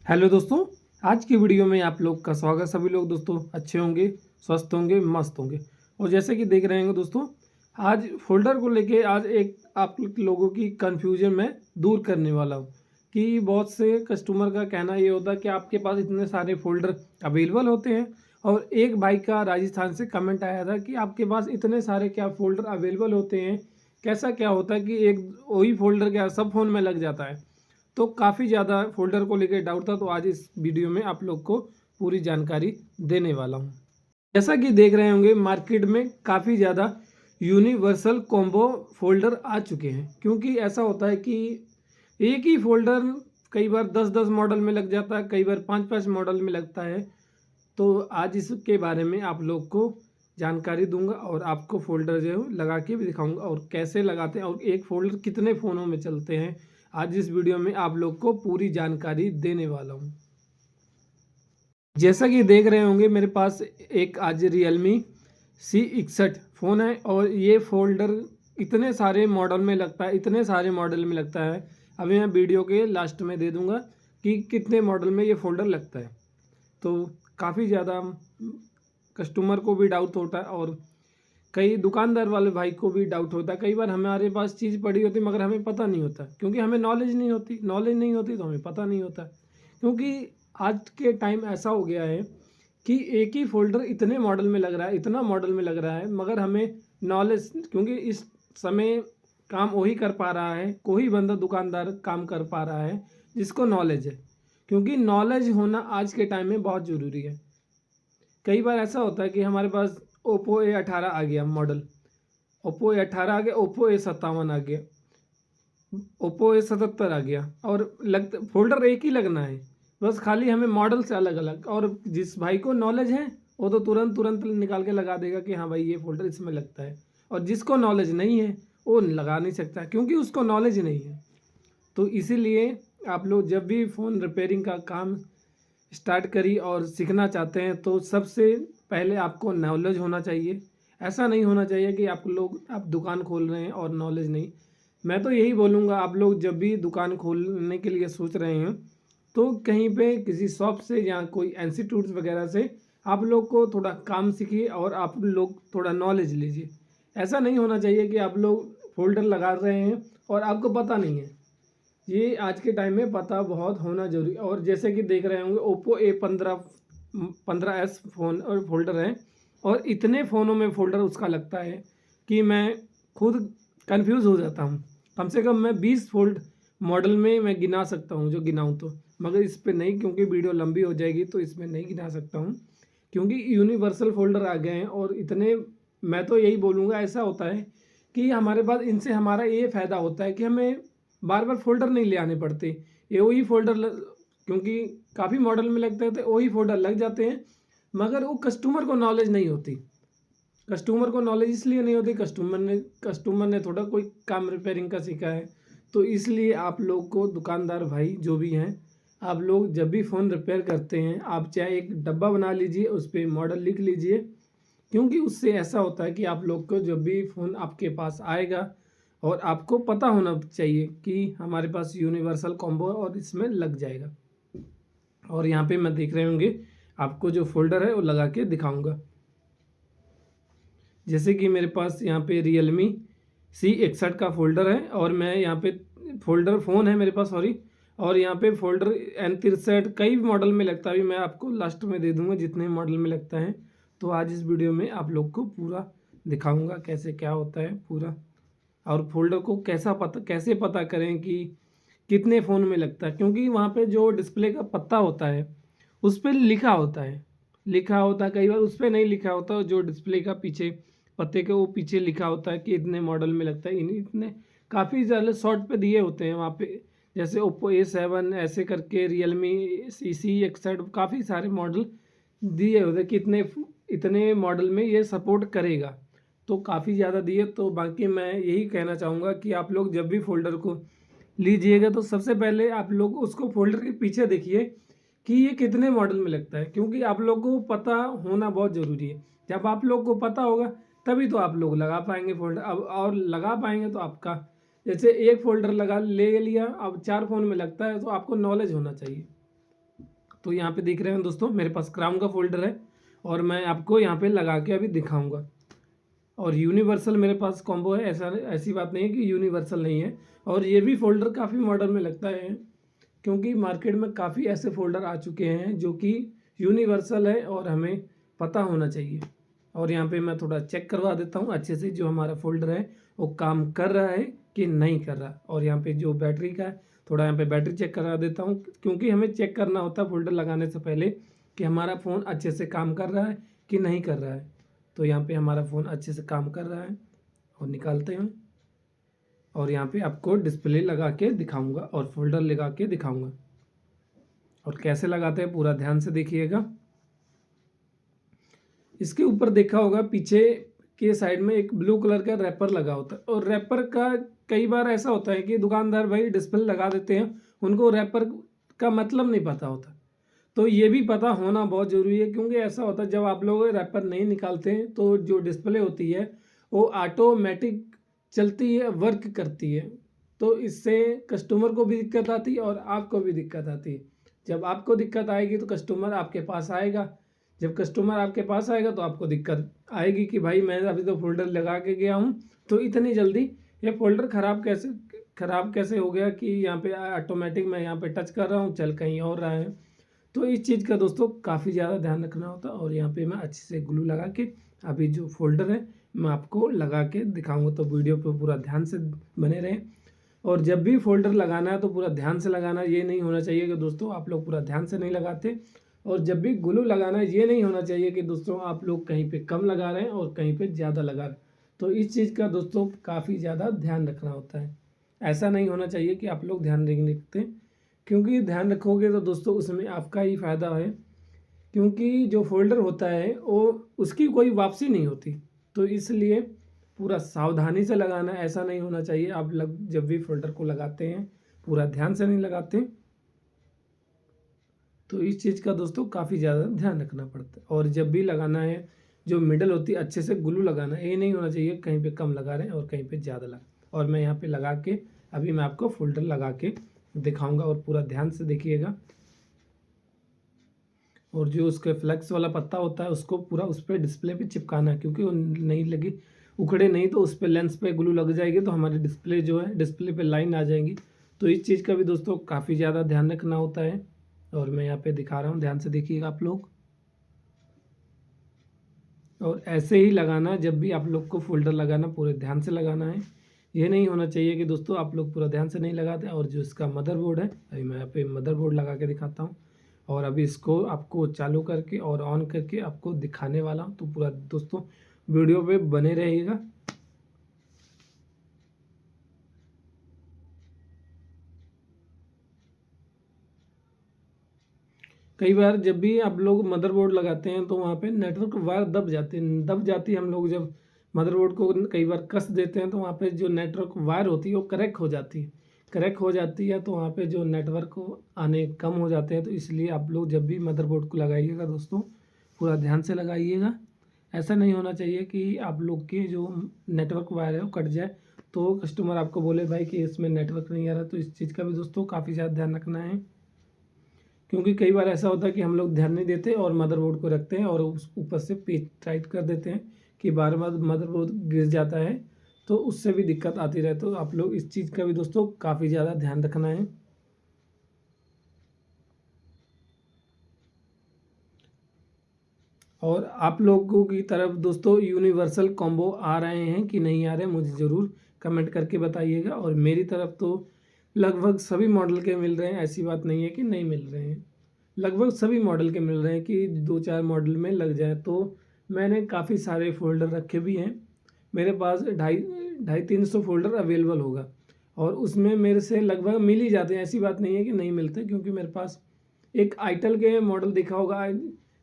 Hello दोस्तों, आज की वीडियो में आप लोग का स्वागत। सभी लोग दोस्तों अच्छे होंगे, स्वस्थ होंगे, मस्त होंगे। और जैसे कि देख रहे होंगे दोस्तों, आज फोल्डर को लेके आज एक आप लोगों की कन्फ्यूजन मैं दूर करने वाला हूं कि बहुत से कस्टमर का कहना ये होता है कि आपके पास इतने सारे फोल्डर अवेलेबल होते हैं। और एक भाई का राजस्थान से कमेंट आया था कि आपके पास इतने सारे क्या फोल्डर अवेलेबल होते हैं, कैसा क्या होता है कि एक वही फोल्डर क्या सब फ़ोन में लग जाता है। तो काफ़ी ज़्यादा फ़ोल्डर को लेकर डाउट था, तो आज इस वीडियो में आप लोग को पूरी जानकारी देने वाला हूँ। जैसा कि देख रहे होंगे, मार्केट में काफ़ी ज़्यादा यूनिवर्सल कॉम्बो फ़ोल्डर आ चुके हैं, क्योंकि ऐसा होता है कि एक ही फ़ोल्डर कई बार 10-10 मॉडल में लग जाता है, कई बार 5-5 मॉडल में लगता है। तो आज इसके बारे में आप लोग को जानकारी दूंगा और आपको फ़ोल्डर जो है लगा के भी दिखाऊंगा और कैसे लगाते हैं और एक फ़ोल्डर कितने फ़ोनों में चलते हैं। आज इस वीडियो में आप लोग को पूरी जानकारी देने वाला हूं। जैसा कि देख रहे होंगे, मेरे पास एक आज Realme C61 फ़ोन है और ये फ़ोल्डर इतने सारे मॉडल में लगता है, इतने सारे मॉडल में लगता है। अभी मैं वीडियो के लास्ट में दे दूंगा कि कितने मॉडल में ये फ़ोल्डर लगता है। तो काफ़ी ज़्यादा कस्टमर को भी डाउट होता है और कई दुकानदार वाले भाई को भी डाउट होता है। कई बार हमारे पास चीज़ पड़ी होती है मगर हमें पता नहीं होता, क्योंकि हमें नॉलेज नहीं होती। नॉलेज नहीं होती तो हमें पता नहीं होता, क्योंकि आज के टाइम ऐसा हो गया है कि एक ही फ़ोल्डर इतने मॉडल में लग रहा है, इतना मॉडल में लग रहा है, मगर हमें नॉलेज, क्योंकि इस समय काम वही कर पा रहा है, कोई बंदा दुकानदार काम कर पा रहा है जिसको नॉलेज है, क्योंकि नॉलेज होना आज के टाइम में बहुत ज़रूरी है। कई बार ऐसा होता है कि हमारे पास ओप्पो A18 आ गया मॉडल, ओप्पो A18 आ गया, ओप्पो A57 आ गया, ओप्पो A77 आ गया, और फोल्डर एक ही लगना है, बस खाली हमें मॉडल से अलग अलग। और जिस भाई को नॉलेज है वो तो तुरंत तुरंत निकाल के लगा देगा कि हाँ भाई ये फोल्डर इसमें लगता है। और जिसको नॉलेज नहीं है वो लगा नहीं सकता, क्योंकि उसको नॉलेज नहीं है। तो इसीलिए आप लोग जब भी फ़ोन रिपेयरिंग का काम स्टार्ट करी और सीखना चाहते हैं तो सबसे पहले आपको नॉलेज होना चाहिए। ऐसा नहीं होना चाहिए कि आप दुकान खोल रहे हैं और नॉलेज नहीं। मैं तो यही बोलूँगा, आप लोग जब भी दुकान खोलने के लिए सोच रहे हैं तो कहीं पे किसी शॉप से या कोई इंस्टीट्यूट वगैरह से आप लोग को थोड़ा काम सीखिए और आप लोग थोड़ा नॉलेज लीजिए। ऐसा नहीं होना चाहिए कि आप लोग फोल्डर लगा रहे हैं और आपको पता नहीं है। ये आज के टाइम में पता बहुत होना जरूरी। और जैसे कि देख रहे होंगे, ओप्पो A15s फ़ोन और फोल्डर है, और इतने फ़ोनों में फोल्डर उसका लगता है कि मैं खुद कंफ्यूज हो जाता हूँ। कम से कम मैं 20 फोल्ड मॉडल में मैं गिना सकता हूँ, जो गिनाऊँ तो, मगर इस पे नहीं, क्योंकि वीडियो लंबी हो जाएगी तो इसमें नहीं गिना सकता हूँ, क्योंकि यूनिवर्सल फोल्डर आ गए हैं और इतने। मैं तो यही बोलूँगा, ऐसा होता है कि हमारे पास इनसे हमारा ये फ़ायदा होता है कि हमें बार बार फोल्डर नहीं ले आने पड़ते। ये वही क्योंकि काफ़ी मॉडल में लगते हैं तो वही फोल्डर लग जाते हैं, मगर वो कस्टमर को नॉलेज नहीं होती। कस्टमर को नॉलेज इसलिए नहीं होती, कस्टमर ने थोड़ा कोई काम रिपेयरिंग का सीखा है। तो इसलिए आप लोग को, दुकानदार भाई जो भी हैं, आप लोग जब भी फ़ोन रिपेयर करते हैं, आप चाहे एक डब्बा बना लीजिए, उस पर मॉडल लिख लीजिए, क्योंकि उससे ऐसा होता है कि आप लोग को जब भी फ़ोन आपके पास आएगा और आपको पता होना चाहिए कि हमारे पास यूनिवर्सल कॉम्बो है और इसमें लग जाएगा। और यहाँ पे मैं देख रहे होंगे, आपको जो फोल्डर है वो लगा के दिखाऊंगा। जैसे कि मेरे पास यहाँ पे Realme C61 का फोल्डर है, और मैं यहाँ पे फोल्डर फ़ोन है मेरे पास, सॉरी। और यहाँ पे फोल्डर N63 कई मॉडल में लगता है, अभी मैं आपको लास्ट में दे दूँगा जितने मॉडल में लगता है। तो आज इस वीडियो में आप लोग को पूरा दिखाऊंगा कैसे क्या होता है पूरा, और फोल्डर को कैसे पता करें कि कितने फ़ोन में लगता है, क्योंकि वहाँ पे जो डिस्प्ले का पत्ता होता है उस पर लिखा होता है कई बार उस पर नहीं लिखा होता, जो डिस्प्ले का पीछे पत्ते के वो पीछे लिखा होता है कि इतने मॉडल में लगता है। इतने काफ़ी ज़्यादा शॉर्ट पे दिए होते हैं वहाँ पे, जैसे ओप्पो A7 ऐसे करके, Realme C61 काफ़ी सारे मॉडल दिए होते हैं कि इतने मॉडल में ये सपोर्ट करेगा। तो काफ़ी ज़्यादा दिए। तो बाकी मैं यही कहना चाहूँगा कि आप लोग जब भी फोल्डर को लीजिएगा तो सबसे पहले आप लोग उसको फोल्डर के पीछे देखिए कि ये कितने मॉडल में लगता है, क्योंकि आप लोगों को पता होना बहुत ज़रूरी है। जब आप लोग को पता होगा तभी तो आप लोग लगा पाएंगे फोल्डर। अब और लगा पाएंगे तो आपका, जैसे एक फोल्डर लगा ले लिया, अब 4 फ़ोन में लगता है, तो आपको नॉलेज होना चाहिए। तो यहाँ पे देख रहे हैं दोस्तों मेरे पास क्राउन का फोल्डर है और मैं आपको यहाँ पे लगा के अभी दिखाऊंगा। और यूनिवर्सल मेरे पास कॉम्बो है, ऐसी बात नहीं है कि यूनिवर्सल नहीं है। और ये भी फोल्डर काफ़ी मॉडल में लगता है, क्योंकि मार्केट में काफ़ी ऐसे फोल्डर आ चुके हैं जो कि यूनिवर्सल है और हमें पता होना चाहिए। और यहाँ पे मैं थोड़ा चेक करवा देता हूँ अच्छे से जो हमारा फोल्डर है वो काम कर रहा है कि नहीं कर रहा। और यहाँ पे जो बैटरी का है, थोड़ा यहाँ पे बैटरी चेक करा देता हूँ, क्योंकि हमें चेक करना होता है फोल्डर लगाने से पहले कि हमारा फ़ोन अच्छे से काम कर रहा है कि नहीं कर रहा है। तो यहाँ पे हमारा फ़ोन अच्छे से काम कर रहा है और निकालते हैं। और यहाँ पे आपको डिस्प्ले लगा के दिखाऊंगा और फोल्डर लगा के दिखाऊंगा। और कैसे लगाते हैं पूरा ध्यान से देखिएगा। इसके ऊपर देखा होगा पीछे के साइड में एक ब्लू कलर का रैपर लगा होता है। और रैपर का कई बार ऐसा होता है कि दुकानदार भाई डिस्प्ले लगा देते हैं, उनको रैपर का मतलब नहीं पता होता। तो ये भी पता होना बहुत ज़रूरी है, क्योंकि ऐसा होता है जब आप लोग रैपर नहीं निकालते हैं तो जो डिस्प्ले होती है वो ऑटोमेटिक चलती है, वर्क करती है। तो इससे कस्टमर को भी दिक्कत आती है और आपको भी दिक्कत आती है। जब आपको दिक्कत आएगी तो कस्टमर आपके पास आएगा, जब कस्टमर आपके पास आएगा तो आपको दिक्कत आएगी कि भाई मैं अभी तो फोल्डर लगा के गया हूँ, तो इतनी जल्दी ये फोल्डर ख़राब कैसे हो गया कि यहाँ पे ऑटोमेटिक मैं यहाँ पे टच कर रहा हूँ चल कहीं और रहा है। तो इस चीज़ का दोस्तों काफ़ी ज़्यादा ध्यान रखना होता है। और यहाँ पे मैं अच्छे से ग्लू लगा के अभी जो फोल्डर है मैं आपको लगा के दिखाऊंगा, तो वीडियो पे पूरा ध्यान से बने रहें। और जब भी फोल्डर लगाना है तो पूरा ध्यान से लगाना, ये नहीं होना चाहिए कि दोस्तों आप लोग पूरा ध्यान से नहीं लगाते। और जब भी ग्लू लगाना है ये नहीं होना चाहिए कि दोस्तों आप लोग कहीं पे कम लगा रहे हैं और कहीं पे ज़्यादा लगा रहे हैं। तो इस चीज़ का दोस्तों काफ़ी ज़्यादा ध्यान रखना होता है। ऐसा नहीं होना चाहिए कि आप लोग ध्यान नहीं रखते, क्योंकि ध्यान रखोगे तो दोस्तों उसमें आपका ही फ़ायदा है। क्योंकि जो फोल्डर होता है वो उसकी कोई वापसी नहीं होती, तो इसलिए पूरा सावधानी से लगाना। ऐसा नहीं होना चाहिए आप जब भी फोल्डर को लगाते हैं पूरा ध्यान से नहीं लगाते। तो इस चीज़ का दोस्तों काफ़ी ज़्यादा ध्यान रखना पड़ता है। और जब भी लगाना है जो मिडल होती है अच्छे से ग्लू लगाना है, ये नहीं होना चाहिए कहीं पे कम लगा रहे हैं और कहीं पे ज़्यादा लगा। और मैं यहाँ पे लगा के अभी मैं आपको फोल्डर लगा के दिखाऊंगा और पूरा ध्यान से देखिएगा। और जो उसके फ्लेक्स वाला पत्ता होता है उसको पूरा उस पर डिस्प्ले पे चिपकाना है, क्योंकि वो नहीं लगी उखड़े नहीं तो उस पर लेंस पे ग्लू लग जाएगी तो हमारी डिस्प्ले जो है डिस्प्ले पे लाइन आ जाएंगी। तो इस चीज़ का भी दोस्तों काफ़ी ज़्यादा ध्यान रखना होता है। और मैं यहाँ पे दिखा रहा हूँ, ध्यान से देखिएगा आप लोग। और ऐसे ही लगाना, जब भी आप लोग को फोल्डर लगाना पूरे ध्यान से लगाना है। ये नहीं होना चाहिए कि दोस्तों आप लोग पूरा ध्यान से नहीं लगाते। और जो इसका मदरबोर्ड है अभी मैं यहाँ पे मदरबोर्ड लगा के दिखाता हूँ। और अभी इसको आपको चालू करके और ऑन करके आपको दिखाने वाला हूँ, तो पूरा दोस्तों वीडियो पे बने रहिएगा। कई बार जब भी आप लोग मदरबोर्ड लगाते हैं तो वहाँ पे नेटवर्क वायर दब जाती है। हम लोग जब मदरबोर्ड को कई बार कस देते हैं तो वहाँ पे जो नेटवर्क वायर होती है वो क्रैक हो जाती है, तो वहाँ पे जो नेटवर्क आने कम हो जाते हैं। तो इसलिए आप लोग जब भी मदरबोर्ड को लगाइएगा दोस्तों पूरा ध्यान से लगाइएगा। ऐसा नहीं होना चाहिए कि आप लोग के जो नेटवर्क वायर है वो कट जाए तो कस्टमर आपको बोले भाई कि इसमें नेटवर्क नहीं आ रहा। तो इस चीज़ का भी दोस्तों काफ़ी ज़्यादा ध्यान रखना है, क्योंकि कई बार ऐसा होता है कि हम लोग ध्यान नहीं देते और मदरबोर्ड को रखते हैं और उस ऊपर से पेच टाइट कर देते हैं कि बार बार मदरबोर्ड गिर जाता है, तो उससे भी दिक्कत आती रहे। तो आप लोग इस चीज़ का भी दोस्तों काफ़ी ज़्यादा ध्यान रखना है। और आप लोगों की तरफ दोस्तों यूनिवर्सल कॉम्बो आ रहे हैं कि नहीं आ रहे, मुझे ज़रूर कमेंट करके बताइएगा। और मेरी तरफ तो लगभग सभी मॉडल के मिल रहे हैं, ऐसी बात नहीं है कि नहीं मिल रहे हैं। लगभग सभी मॉडल के मिल रहे हैं कि 2-4 मॉडल में लग जाए। तो मैंने काफ़ी सारे फ़ोल्डर रखे भी हैं, मेरे पास 250-300 फ़ोल्डर अवेलेबल होगा। और उसमें मेरे से लगभग मिल ही जाते हैं, ऐसी बात नहीं है कि नहीं मिलते। क्योंकि मेरे पास एक आईटेल के मॉडल देखा होगा,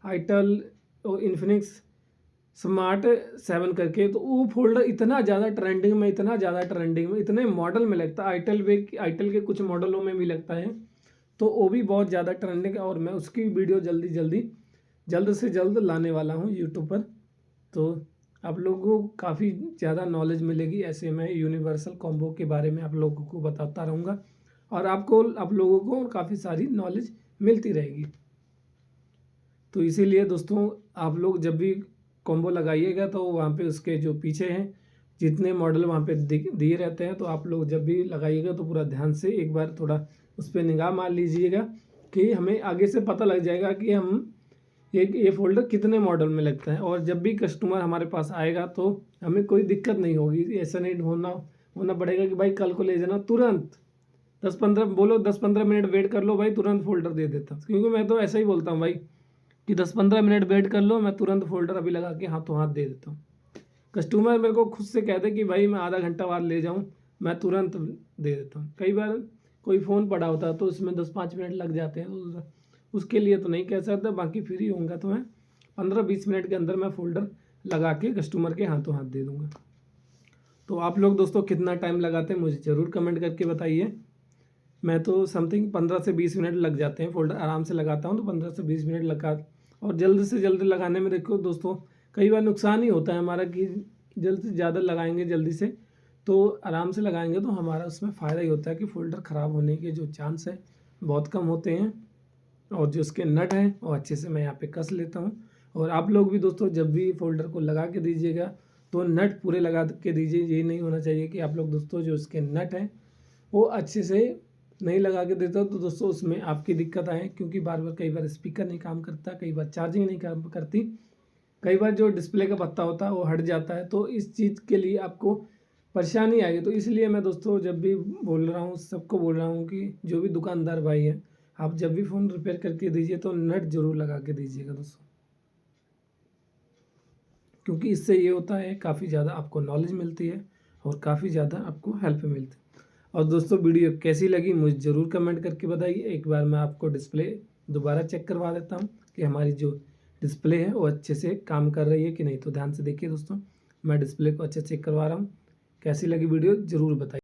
आईटेल और इन्फिनिक्स स्मार्ट 7 करके, तो वो फोल्डर इतना ज़्यादा ट्रेंडिंग में इतने मॉडल में लगता है। आईटेल के कुछ मॉडलों में भी लगता है, तो वो भी बहुत ज़्यादा ट्रेंडिंग है। और मैं उसकी वीडियो जल्द से जल्द लाने वाला हूँ यूट्यूब पर। तो आप लोगों को काफ़ी ज़्यादा नॉलेज मिलेगी, ऐसे मैं यूनिवर्सल कॉम्बो के बारे में आप लोगों को बताता रहूँगा और आप लोगों को काफ़ी सारी नॉलेज मिलती रहेगी। तो इसीलिए दोस्तों आप लोग जब भी कॉम्बो लगाइएगा तो वहाँ पे उसके जो पीछे हैं जितने मॉडल वहाँ पे दिए रहते हैं, तो आप लोग जब भी लगाइएगा तो पूरा ध्यान से एक बार थोड़ा उस पर निगाह मार लीजिएगा कि हमें आगे से पता लग जाएगा कि हम ये फ़ोल्डर कितने मॉडल में लगता है। और जब भी कस्टमर हमारे पास आएगा तो हमें कोई दिक्कत नहीं होगी। ऐसा नहीं होना पड़ेगा कि भाई कल को ले जाना, तुरंत 10-15 मिनट वेट कर लो भाई, तुरंत फ़ोल्डर दे देता हूँ। क्योंकि मैं तो ऐसा ही बोलता हूँ भाई कि 10-15 मिनट वेट कर लो, मैं तुरंत फ़ोल्डर अभी लगा के हाथों हाथ दे देता हूँ। कस्टमर मेरे को खुद से कहते कि भाई मैं आधा घंटा बाद ले जाऊँ, मैं तुरंत दे देता हूँ। कई बार कोई फ़ोन पड़ा होता है तो उसमें 10-5 मिनट लग जाते हैं, उसके लिए तो नहीं कह सकता। बाकी फ्री होऊंगा तो मैं 15-20 मिनट के अंदर मैं फ़ोल्डर लगा के कस्टमर के हाथों हाथ दे दूँगा। तो आप लोग दोस्तों कितना टाइम लगाते हैं मुझे ज़रूर कमेंट करके बताइए। मैं तो समथिंग 15 से 20 मिनट लग जाते हैं, फ़ोल्डर आराम से लगाता हूँ तो 15 से 20 मिनट लगा। और जल्द से जल्द लगाने में देखो दोस्तों कई बार नुकसान ही होता है हमारा कि जल्द से ज़्यादा लगाएंगे जल्दी से, तो आराम से लगाएंगे तो हमारा उसमें फ़ायदा ही होता है कि फ़ोल्डर ख़राब होने के जो चांस है बहुत कम होते हैं। और जो उसके नट हैं वो अच्छे से मैं यहाँ पे कस लेता हूँ। और आप लोग भी दोस्तों जब भी फ़ोल्डर को लगा के दीजिएगा तो नट पूरे लगा के दीजिए। ये नहीं होना चाहिए कि आप लोग दोस्तों जो उसके नट हैं वो अच्छे से नहीं लगा के देता तो दोस्तों उसमें आपकी दिक्कत आए। क्योंकि बार बार कई बार स्पीकर नहीं काम करता, कई बार चार्जिंग नहीं काम करती, कई बार जो डिस्प्ले का पत्ता होता है वो हट जाता है। तो इस चीज़ के लिए आपको परेशानी आएगी। तो इसलिए मैं दोस्तों जब भी बोल रहा हूँ, सबको बोल रहा हूँ कि जो भी दुकानदार भाई है, आप जब भी फ़ोन रिपेयर करके दीजिए तो नट ज़रूर लगा के दीजिएगा दोस्तों। क्योंकि इससे ये होता है काफ़ी ज़्यादा आपको नॉलेज मिलती है और काफ़ी ज़्यादा आपको हेल्प मिलती है। और दोस्तों वीडियो कैसी लगी मुझे ज़रूर कमेंट करके बताइए। एक बार मैं आपको डिस्प्ले दोबारा चेक करवा देता हूँ कि हमारी जो डिस्प्ले है वो अच्छे से काम कर रही है कि नहीं। तो ध्यान से देखिए दोस्तों, मैं डिस्प्ले को अच्छे से चेक करवा रहा हूँ। कैसी लगी वीडियो ज़रूर बताइए।